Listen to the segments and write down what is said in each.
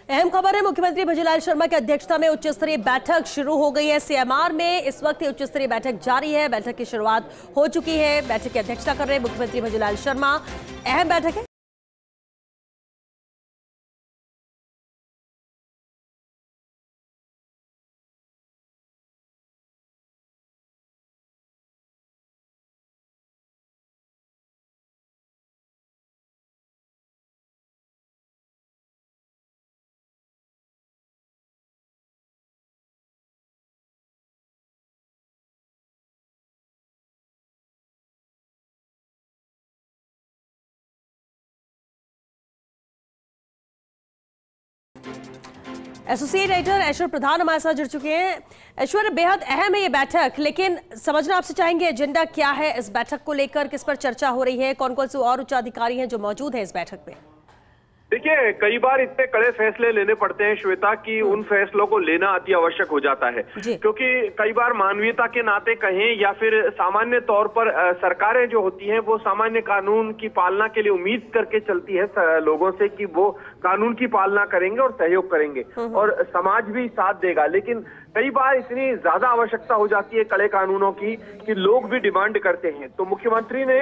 अहम खबर है, मुख्यमंत्री भजनलाल शर्मा की अध्यक्षता में उच्च स्तरीय बैठक शुरू हो गई है। सीएमआर में इस वक्त उच्च स्तरीय बैठक जारी है। बैठक की शुरुआत हो चुकी है। बैठक की अध्यक्षता कर रहे हैं मुख्यमंत्री भजनलाल शर्मा। अहम बैठक है। एसोसिएट एडिटर ऐश्वर्य प्रधान हमारे साथ जुड़ चुके हैं। ऐश्वर्य, बेहद अहम है ये बैठक, लेकिन समझना आपसे चाहेंगे एजेंडा क्या है इस बैठक को लेकर, किस पर चर्चा हो रही है, कौन कौन से और उच्च अधिकारी हैं जो मौजूद हैं इस बैठक में? देखिए, कई बार इतने कड़े फैसले लेने पड़ते हैं श्वेता कि उन फैसलों को लेना अति आवश्यक हो जाता है, क्योंकि कई बार मानवीयता के नाते कहें या फिर सामान्य तौर पर सरकारें जो होती हैं वो सामान्य कानून की पालना के लिए उम्मीद करके चलती है लोगों से कि वो कानून की पालना करेंगे और सहयोग करेंगे और समाज भी साथ देगा। लेकिन कई बार इतनी ज्यादा आवश्यकता हो जाती है कड़े कानूनों की कि लोग भी डिमांड करते हैं। तो मुख्यमंत्री ने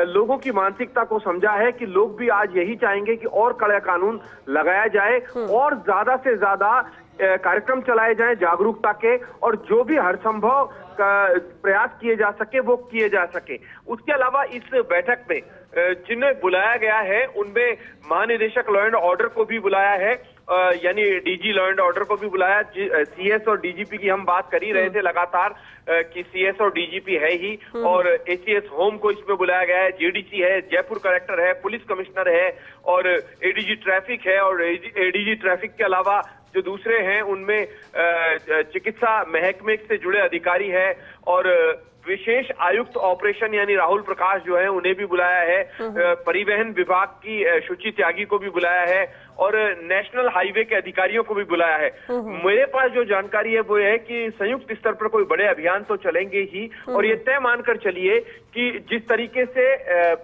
लोगों की मानसिकता को समझा है कि लोग भी आज यही चाहेंगे कि और कड़े कानून लगाया जाए और ज्यादा से ज्यादा कार्यक्रम चलाए जाएं जागरूकता के, और जो भी हर संभव प्रयास किए जा सके वो किए जा सके। उसके अलावा इस बैठक में जिन्हें बुलाया गया है उनमें महानिदेशक लॉ एंड ऑर्डर को भी बुलाया है, यानी डीजी लॉ एंड ऑर्डर को भी बुलाया। सीएस और डीजीपी की हम बात कर ही रहे थे लगातार कि सीएस और डीजीपी है ही, और एसीएस होम को इसमें बुलाया गया है, जेडीसी है, जयपुर कलेक्टर है, पुलिस कमिश्नर है और एडीजी ट्रैफिक है, और एडीजी ट्रैफिक के अलावा जो दूसरे हैं उनमें चिकित्सा महकमे से जुड़े अधिकारी है और विशेष आयुक्त ऑपरेशन यानी राहुल प्रकाश जो है उन्हें भी बुलाया है। परिवहन विभाग की शुचि त्यागी को भी बुलाया है और नेशनल हाईवे के अधिकारियों को भी बुलाया है। मेरे पास जो जानकारी है वो है कि संयुक्त स्तर पर कोई बड़े अभियान तो चलेंगे ही, और ये तय मानकर चलिए कि जिस तरीके से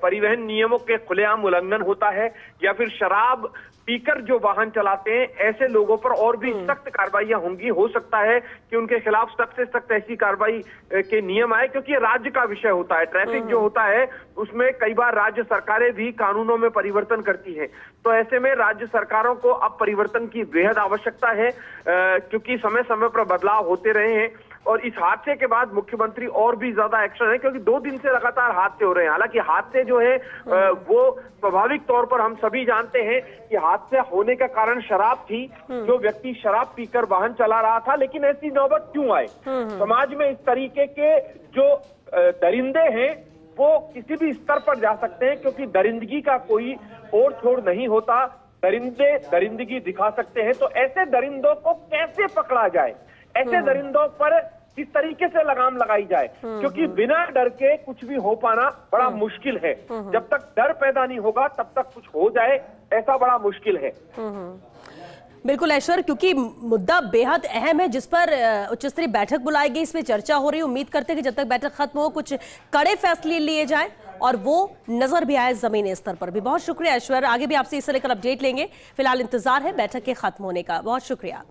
परिवहन नियमों के खुलेआम उल्लंघन होता है या फिर शराब पीकर जो वाहन चलाते हैं ऐसे लोगों पर और भी सख्त कार्रवाइयां होंगी। हो सकता है कि उनके खिलाफ सख्त से सख्त ऐसी कार्रवाई के नियम आए, क्योंकि ये राज्य का विषय होता है। ट्रैफिक जो होता है उसमें कई बार राज्य सरकारें भी कानूनों में परिवर्तन करती हैं, तो ऐसे में राज्य सरकारों को अब परिवर्तन की बेहद आवश्यकता है, क्योंकि समय समय पर बदलाव होते रहे हैं। और इस हादसे के बाद मुख्यमंत्री और भी ज्यादा एक्शन है, क्योंकि 2 दिन से लगातार हादसे हो रहे हैं। हालांकि हादसे जो है वो स्वाभाविक तौर पर हम सभी जानते हैं कि हादसे होने का कारण शराब थी, जो व्यक्ति शराब पीकर वाहन चला रहा था। लेकिन ऐसी नौबत क्यों आई? समाज में इस तरीके के जो दरिंदे हैं वो किसी भी स्तर पर जा सकते हैं, क्योंकि दरिंदगी का कोई ओर छोर नहीं होता। दरिंदे दरिंदगी दिखा सकते हैं, तो ऐसे दरिंदों को कैसे पकड़ा जाए, ऐसे दरिंदों पर किस तरीके से लगाम लगाई जाए, क्योंकि बिना डर के कुछ भी हो पाना बड़ा मुश्किल है। जब तक डर पैदा नहीं होगा तब तक कुछ हो जाए ऐसा बड़ा मुश्किल है। बिल्कुल ऐश्वर्य, क्योंकि मुद्दा बेहद अहम है जिस पर उच्च स्तरीय बैठक बुलाई गई, इसमें चर्चा हो रही है। उम्मीद करते हैं कि जब तक बैठक खत्म हो कुछ कड़े फैसले लिए जाएं और वो नजर भी आए जमीनी स्तर पर भी। बहुत शुक्रिया ऐश्वर्य, आगे भी आपसे इसे लेकर अपडेट लेंगे। फिलहाल इंतजार है बैठक के खत्म होने का। बहुत शुक्रिया।